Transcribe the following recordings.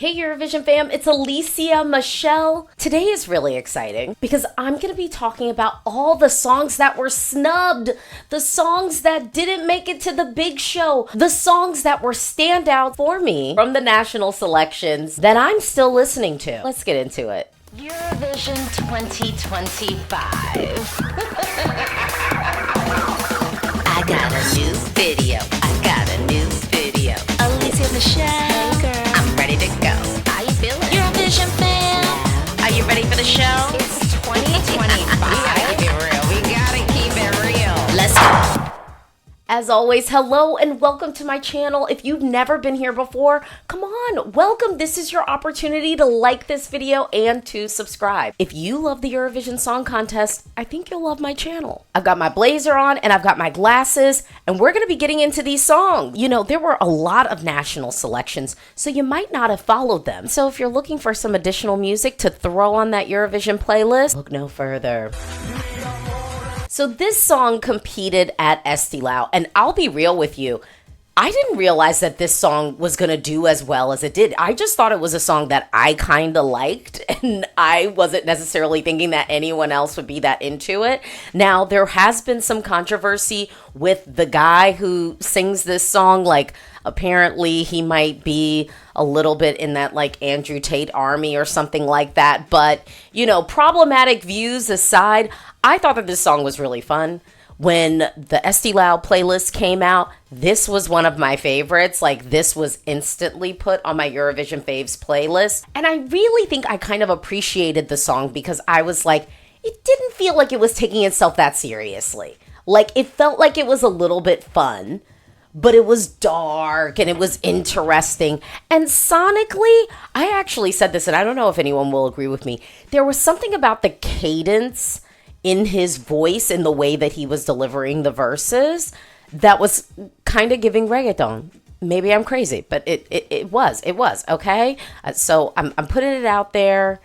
Hey Eurovision fam, it's Alesia Michelle. Today is really exciting because I'm going to be talking about all the songs that were snubbed, the songs that didn't make it to the big show, the songs that were standout for me from the national selections that I'm still listening to. Let's get into it. Eurovision 2025. I got a new video. Alesia Michelle. Hey girl. I'm ready to go. How you feeling? Eurovision fam. Are you ready for the show? It's 2025. We gotta keep it real. We gotta keep it real. Let's go. As always, hello and welcome to my channel. If you've never been here before, come on, welcome. This is your opportunity to like this video and to subscribe. If you love the Eurovision Song Contest, I think you'll love my channel. I've got my blazer on and I've got my glasses and we're gonna be getting into these songs. You know, there were a lot of national selections, so you might not have followed them. So if you're looking for some additional music to throw on that Eurovision playlist, look no further. So this song competed at Estonian, and I'll be real with you, I didn't realize that this song was going to do as well as it did. I just thought it was a song that I kind of liked, and I wasn't necessarily thinking that anyone else would be that into it. Now, there has been some controversy with the guy who sings this song. Like, apparently he might be a little bit in that, like, Andrew Tate army or something like that. But, you know, problematic views aside, I thought that this song was really fun. When the Estonian playlist came out, this was one of my favorites. Like, this was instantly put on my Eurovision Faves playlist. And I really think I kind of appreciated the song because I was like, it didn't feel like it was taking itself that seriously. Like, it felt like it was a little bit fun, but it was dark and it was interesting. And sonically, I actually said this, and I don't know if anyone will agree with me, there was something about the cadence in his voice, in the way that he was delivering the verses, that was kind of giving reggaeton. Maybe I'm crazy, but it was, okay? So I'm putting it out there.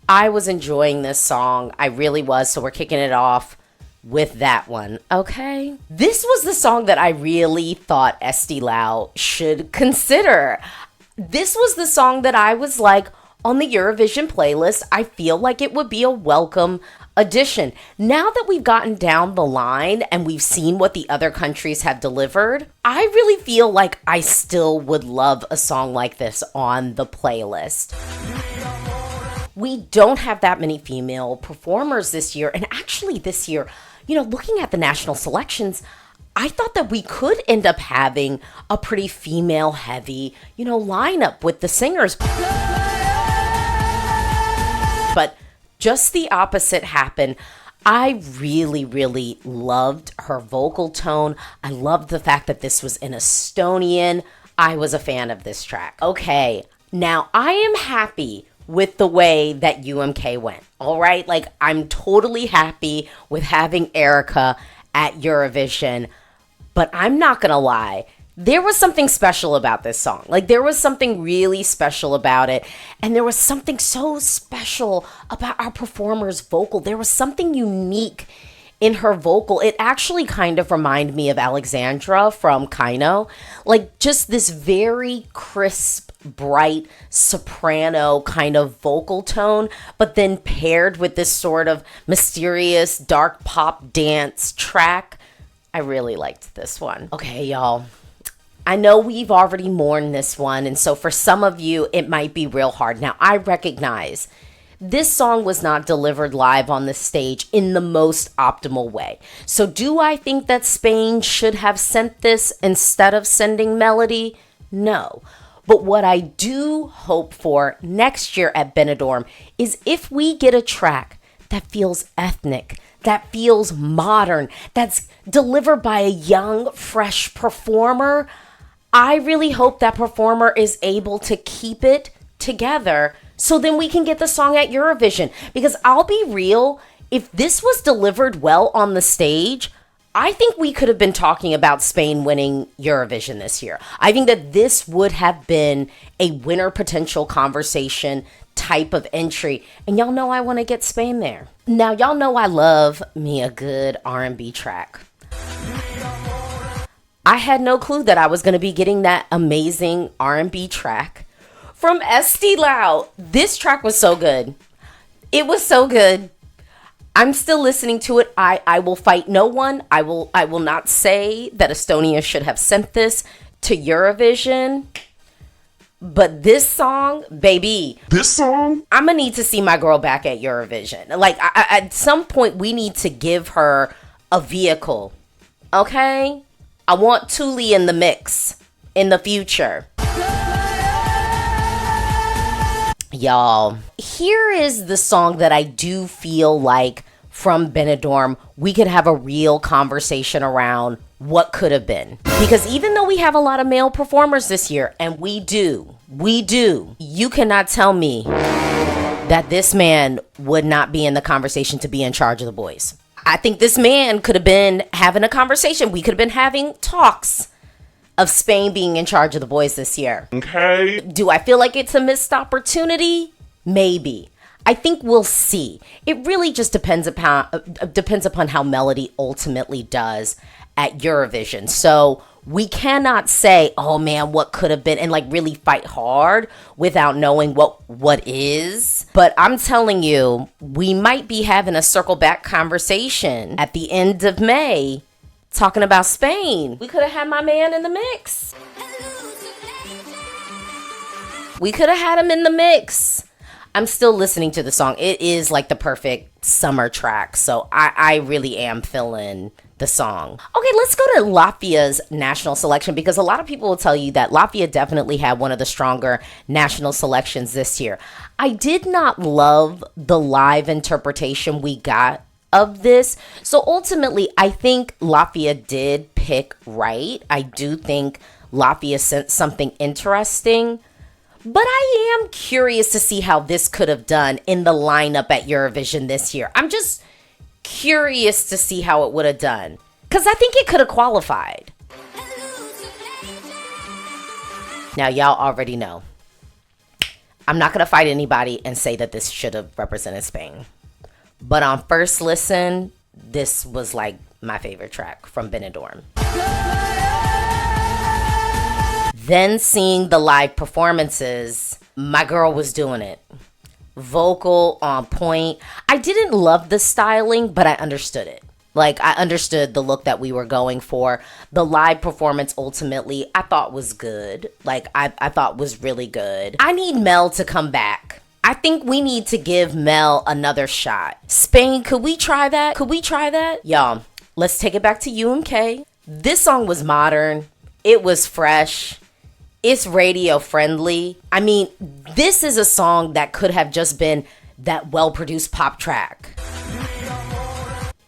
I was enjoying this song. I really was, so we're kicking it off with that one, okay? This was the song that I really thought Estonian should consider. This was the song that I was like, on the Eurovision playlist, I feel like it would be a welcome addition. Now that we've gotten down the line and we've seen what the other countries have delivered, I really feel like I still would love a song like this on the playlist. We don't have that many female performers this year, and actually this year, you know, looking at the national selections, I thought that we could end up having a pretty female heavy, you know, lineup with the singers. But just the opposite happened. I really, really loved her vocal tone. I loved the fact that this was in Estonian. I was a fan of this track. Okay, now I am happy with the way that UMK went. All right, like, I'm totally happy with having Erica at Eurovision, but I'm not gonna lie. There was something special about this song. Like, there was something really special about it. And there was something so special about our performer's vocal. There was something unique in her vocal. It actually kind of reminded me of Alexandra from Canção. Like, just this very crisp, bright, soprano kind of vocal tone, but then paired with this sort of mysterious, dark pop dance track. I really liked this one. Okay, y'all. I know we've already mourned this one, and so for some of you, it might be real hard. Now, I recognize this song was not delivered live on the stage in the most optimal way. So do I think that Spain should have sent this instead of sending Melody? No. But what I do hope for next year at Benidorm is if we get a track that feels ethnic, that feels modern, that's delivered by a young, fresh performer, I really hope that performer is able to keep it together so then we can get the song at Eurovision. Because I'll be real, if this was delivered well on the stage, I think we could have been talking about Spain winning Eurovision this year. I think that this would have been a winner potential conversation type of entry. And y'all know I want to get Spain there. Now, y'all know I love me a good R&B track. I had no clue that I was going to be getting that amazing R&B track from Esti Lau. This track was so good. It was so good. I'm still listening to it. I will fight no one. I will not say that Estonia should have sent this to Eurovision. But this song, baby. This song? I'm going to need to see my girl back at Eurovision. Like, at some point, we need to give her a vehicle. Okay? I want Thule in the mix in the future. Y'all, here is the song that I do feel like from Benidorm, we could have a real conversation around what could have been. Because even though we have a lot of male performers this year, and we do, you cannot tell me that this man would not be in the conversation to be in charge of the boys. I think this man could have been having a conversation. We could have been having talks of Spain being in charge of the boys this year. Okay. Do I feel like it's a missed opportunity? Maybe. I think we'll see. It really just depends upon how Melody ultimately does at Eurovision. So we cannot say, oh man, what could have been, and like really fight hard without knowing what is. But I'm telling you, we might be having a circle back conversation at the end of May talking about Spain. We could have had my man in the mix. We could have had him in the mix. I'm still listening to the song. It is like the perfect summer track. So I really am feeling the song. Okay, let's go to Latvia's national selection, because a lot of people will tell you that Latvia definitely had one of the stronger national selections this year. I did not love the live interpretation we got of this. So ultimately, I think Latvia did pick right. I do think Latvia sent something interesting. But I am curious to see how this could have done in the lineup at Eurovision this year. I'm just curious to see how it would have done, because I think it could have qualified. Now, y'all already know, I'm not going to fight anybody and say that this should have represented Spain. But on first listen, this was like my favorite track from Benidorm. Then seeing the live performances, my girl was doing it. Vocal, on point. I didn't love the styling, but I understood it. Like, I understood the look that we were going for. The live performance, ultimately, I thought was good. Like, I thought was really good. I need Mel to come back. I think we need to give Mel another shot. Spain, could we try that? Could we try that? Y'all, let's take it back to UMK. This song was modern. It was fresh. It's radio friendly. I mean, this is a song that could have just been that well-produced pop track.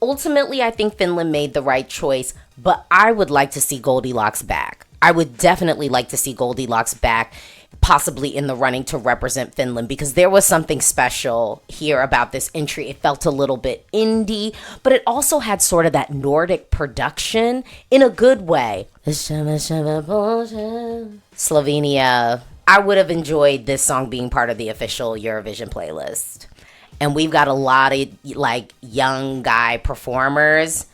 Ultimately, I think Finland made the right choice, but I would like to see Goldilocks back. I would definitely like to see Goldilocks back, possibly in the running to represent Finland, because there was something special here about this entry. It felt a little bit indie, but it also had sort of that Nordic production in a good way. Slovenia. I would have enjoyed this song being part of the official Eurovision playlist. And we've got a lot of like young guy performers,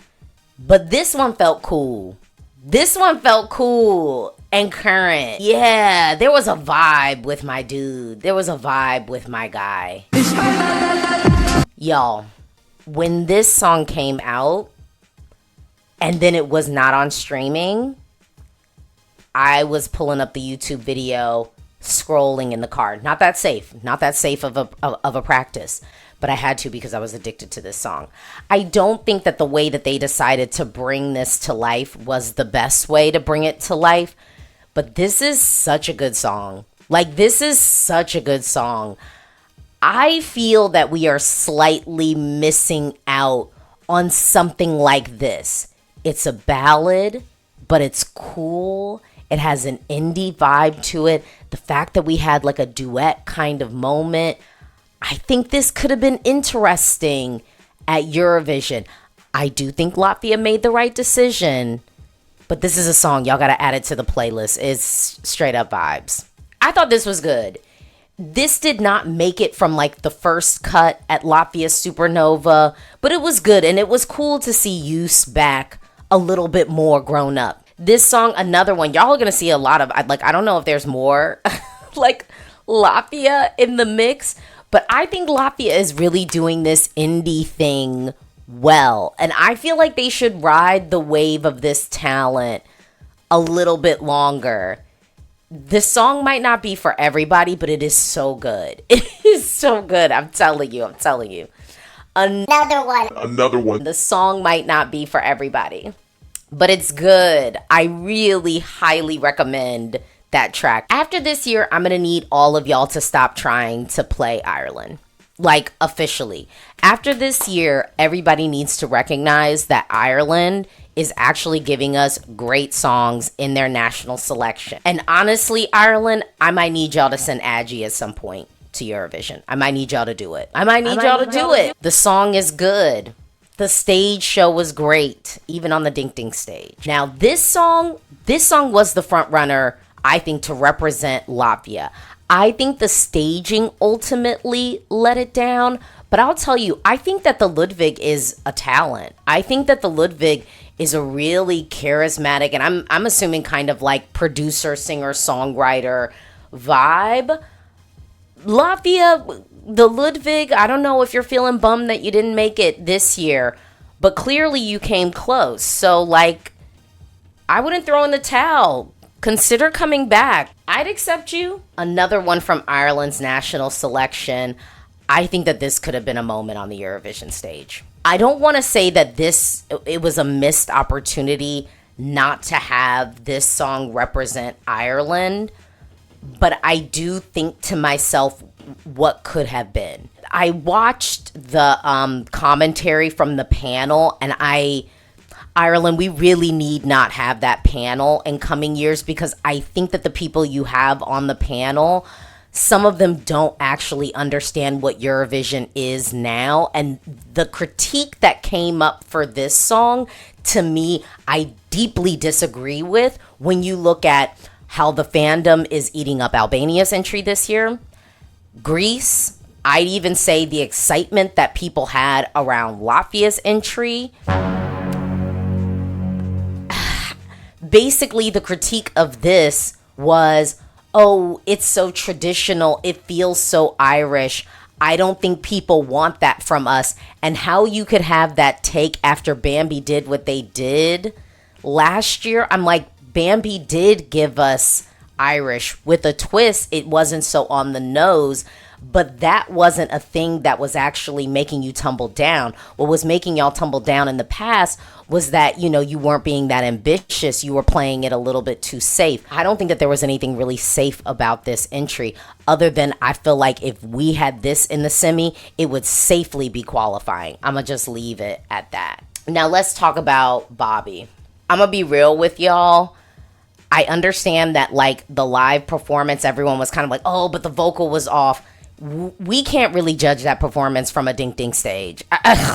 but this one felt cool. This one felt cool and current. Yeah, there was a vibe with my dude. There was a vibe with my guy. Y'all, when this song came out and then it was not on streaming, I was pulling up the YouTube video, scrolling in the car. Not that safe of a practice, but I had to because I was addicted to this song. I don't think that the way that they decided to bring this to life was the best way to bring it to life, but this is such a good song. Like, this is such a good song. I feel that we are slightly missing out on something like this. It's a ballad, but it's cool. It has an indie vibe to it. The fact that we had like a duet kind of moment, I think this could have been interesting at Eurovision. I do think Latvia made the right decision, but this is a song, y'all gotta add it to the playlist. It's straight up vibes. I thought this was good. This did not make it from like the first cut at Latvia Supernova, but it was good, and it was cool to see Yus back a little bit more grown up. This song, another one, y'all are gonna see a lot of, like, I don't know if there's more like Latvia in the mix, but I think Latvia is really doing this indie thing well. And I feel like they should ride the wave of this talent a little bit longer. This song might not be for everybody, but it is so good. It is so good. I'm telling you. Another one. The song might not be for everybody, but it's good. I really highly recommend that track. After this year, I'm going to need all of y'all to stop trying to play Ireland. Like, officially. After this year, everybody needs to recognize that Ireland is actually giving us great songs in their national selection. And honestly, Ireland, I might need y'all to send Aggie at some point to Eurovision. I might need y'all to do it. The song is good. The stage show was great, even on the Ding Ding stage. Now, this song was the front runner, I think, to represent Latvia. I think the staging ultimately let it down, but I'll tell you, I think that the Ludwig is a talent. I think that the Ludwig is a really charismatic, and I'm assuming kind of like producer, singer, songwriter vibe. Latvia, the Ludwig, I don't know if you're feeling bummed that you didn't make it this year, but clearly you came close. So, like, I wouldn't throw in the towel. Consider coming back. I'd accept you. Another one from Ireland's national selection. I think that this could have been a moment on the Eurovision stage. I don't want to say that it was a missed opportunity not to have this song represent Ireland, but I do think to myself, what could have been? I watched the commentary from the panel, and Ireland, we really need not have that panel in coming years, because I think that the people you have on the panel, some of them don't actually understand what Eurovision is now. And the critique that came up for this song, to me, I deeply disagree with when you look at how the fandom is eating up Albania's entry this year. Greece, I'd even say the excitement that people had around Latvia's entry. Basically, the critique of this was, oh, it's so traditional, it feels so Irish. I don't think people want that from us. And how you could have that take after Bambi did what they did last year, I'm like, Bambi did give us Irish with a twist. It wasn't so on the nose, but that wasn't a thing that was actually making you tumble down. What was making y'all tumble down in the past was that, you weren't being that ambitious. You were playing it a little bit too safe. I don't think that there was anything really safe about this entry, other than I feel like if we had this in the semi, it would safely be qualifying. I'm going to just leave it at that. Now let's talk about Bobby. I'm going to be real with y'all. I understand that, like, the live performance, everyone was kind of like, oh, but the vocal was off. We can't really judge that performance from a Ding Ding stage.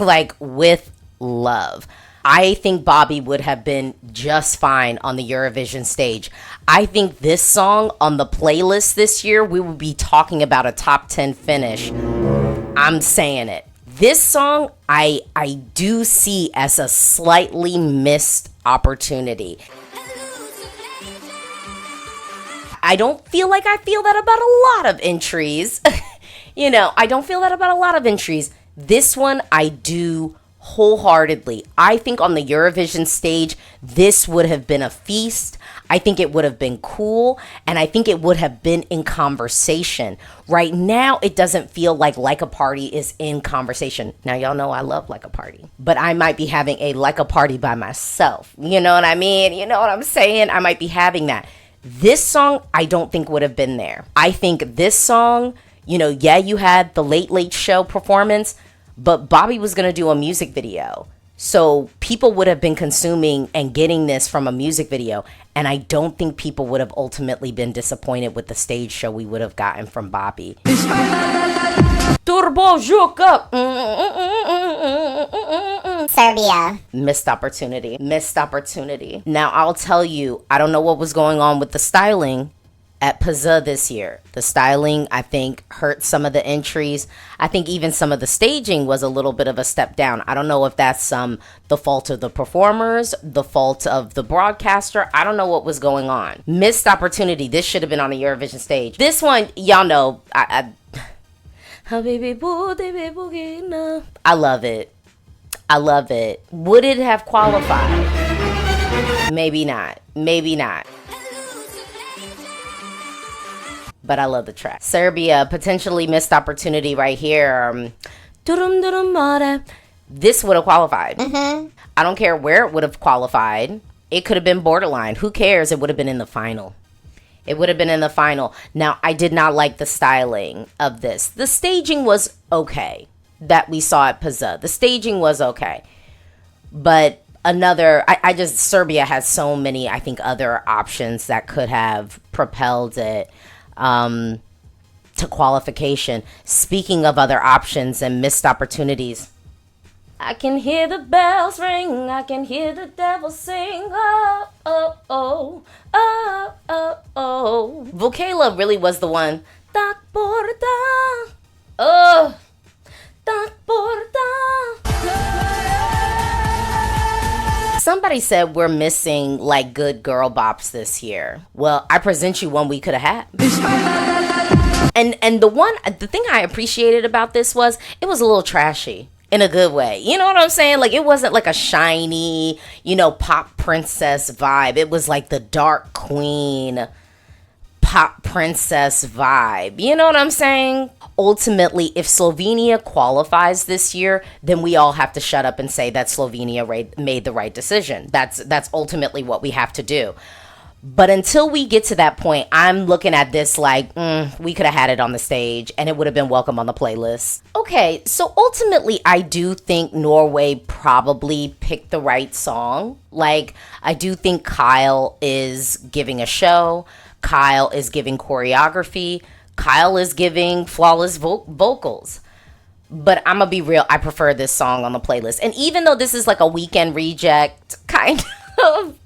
Like, with love. I think Bobby would have been just fine on the Eurovision stage. I think this song on the playlist this year, we would be talking about a top 10 finish. I'm saying it. This song, I do see as a slightly missed opportunity. I don't feel like I feel that about a lot of entries. I don't feel that about a lot of entries. This one, I do wholeheartedly. I think on the Eurovision stage, this would have been a feast. I think it would have been cool, and I think it would have been in conversation. Right now, it doesn't feel like a Party is in conversation. Now, y'all know I love Like a Party, but I might be having a Like a Party by myself. You know what I mean? You know what I'm saying? I might be having that. This song, I don't think would have been there. I think this song, you had the Late Late Show performance, but Bobby was going to do a music video. So people would have been consuming and getting this from a music video. And I don't think people would have ultimately been disappointed with the stage show we would have gotten from Bobby. Turbo Juka. Serbia. Missed opportunity. Now, I'll tell you, I don't know what was going on with the styling at Pazza this year. The styling, I think, hurt some of the entries. I think even some of the staging was a little bit of a step down. I don't know if that's the fault of the performers, the fault of the broadcaster. I don't know what was going on. Missed opportunity. This should have been on the Eurovision stage. This one, y'all know, I love it. I love it. Would it have qualified? Maybe not. Maybe not. But I love the track. Serbia, potentially missed opportunity right here. This would have qualified. I don't care where it would have qualified. It could have been borderline. Who cares? It would have been in the final. It would have been in the final. Now, I did not like the styling of this. The staging was okay that we saw at Pazza. The staging was okay. But Serbia has so many, I think, other options that could have propelled it to qualification. Speaking of other options and missed opportunities, I can hear the bells ring, I can hear the devil sing, oh, oh, oh, oh, oh, oh. Vocala really was the one. Tak porta, oh, tak porta. Somebody said we're missing like good girl bops this year. Well, I present you one we could have had. And the thing I appreciated about this was it was a little trashy in a good way. You know what I'm saying? Like it wasn't like a shiny, pop princess vibe. It was like the dark queen pop princess vibe. You know what I'm saying? Ultimately, if Slovenia qualifies this year, then we all have to shut up and say that Slovenia made the right decision. That's ultimately what we have to do. But until we get to that point, I'm looking at this like, we could have had it on the stage and it would have been welcome on the playlist. Okay, so ultimately, I do think Norway probably picked the right song. Like, I do think Kyle is giving a show. Kyle is giving choreography. Kyle is giving flawless vocals. But I'm going to be real, I prefer this song on the playlist. And even though this is like a weekend reject, kind of,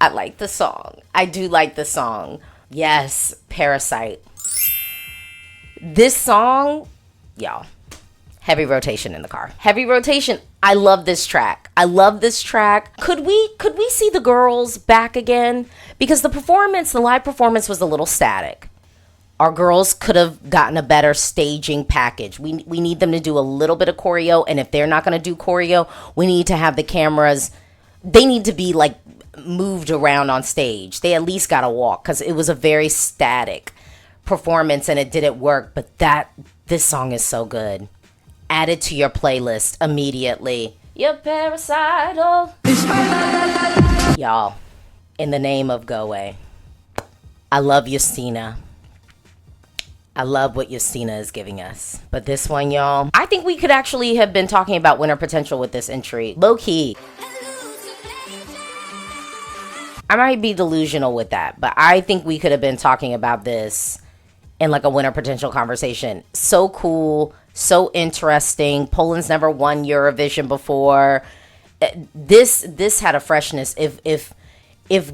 I like the song. I do like the song. Yes, Parasite. This song, y'all, heavy rotation in the car. Heavy rotation. I love this track. I love this track. Could we see the girls back again? Because the live performance was a little static. Our girls could have gotten a better staging package. We need them to do a little bit of choreo. And if they're not going to do choreo, we need to have the cameras. They need to be like moved around on stage. They at least got to walk because it was a very static performance and it didn't work. But this song is so good. Add it to your playlist immediately. You're paracidal. Y'all, in the name of Go Away, I love Justina. I love what Justina is giving us. But this one, y'all, I think we could actually have been talking about winner potential with this entry. Low key. I might be delusional with that, but I think we could have been talking about this in like a winner potential conversation. So cool, so interesting. Poland's never won Eurovision before. This had a freshness. If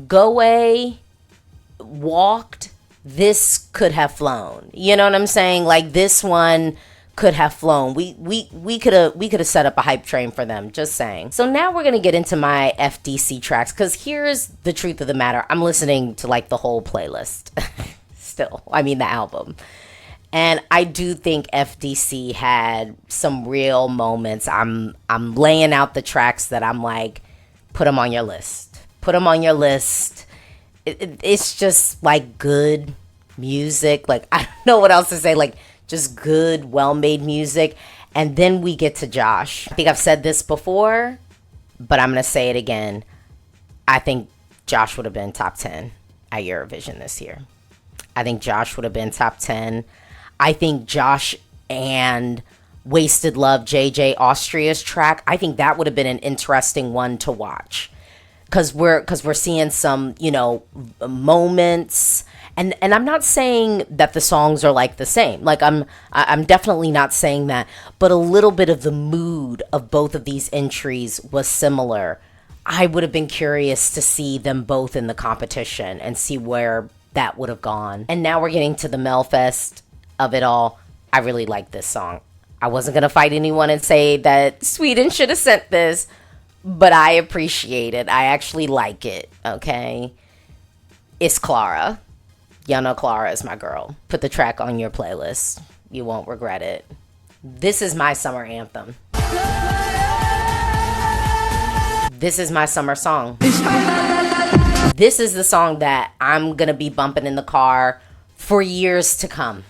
Goe walked, this could have flown. You know what I'm saying? Like this one could have flown. We could have set up a hype train for them. Just saying. So now we're gonna get into my FDC tracks because here's the truth of the matter. I'm listening to like the whole playlist. Still, I mean the album, and I do think FDC had some real moments. I'm laying out the tracks that I'm like, put them on your list. Put them on your list. It's just like good music. Like I don't know what else to say. Like just good, well-made music. And then we get to Josh. I think I've said this before, but I'm gonna say it again. I think Josh would have been top 10 at Eurovision this year. I think Josh would have been top 10. I think Josh and Wasted Love, JJ Austria's track, I think that would have been an interesting one to watch. Cause we're seeing some, moments, and I'm not saying that the songs are like the same. Like I'm definitely not saying that, but a little bit of the mood of both of these entries was similar. I would have been curious to see them both in the competition and see where that would have gone. And now we're getting to the Melfest of it all. I really like this song. I wasn't going to fight anyone and say that Sweden should have sent this, but I appreciate it. I actually like it, okay? It's Clara. Y'all know Clara is my girl. Put the track on your playlist. You won't regret it. This is my summer anthem. This is my summer song. This is the song that I'm going to be bumping in the car for years to come.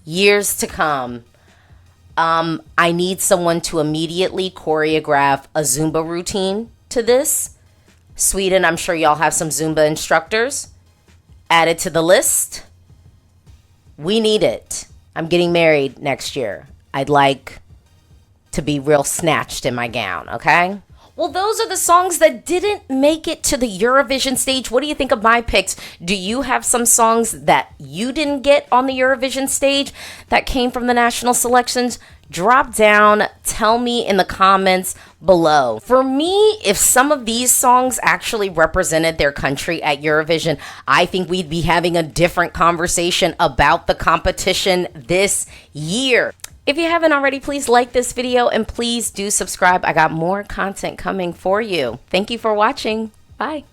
Years to come. I need someone to immediately choreograph a Zumba routine to this. Sweden, I'm sure y'all have some Zumba instructors. Add it to the list. We need it. I'm getting married next year. I'd like to be real snatched in my gown, okay? Well, those are the songs that didn't make it to the Eurovision stage. What do you think of my picks? Do you have some songs that you didn't get on the Eurovision stage that came from the national selections? Drop down, tell me in the comments below. For me, if some of these songs actually represented their country at Eurovision, I think we'd be having a different conversation about the competition this year. If you haven't already, please like this video and please do subscribe. I got more content coming for you. Thank you for watching. Bye.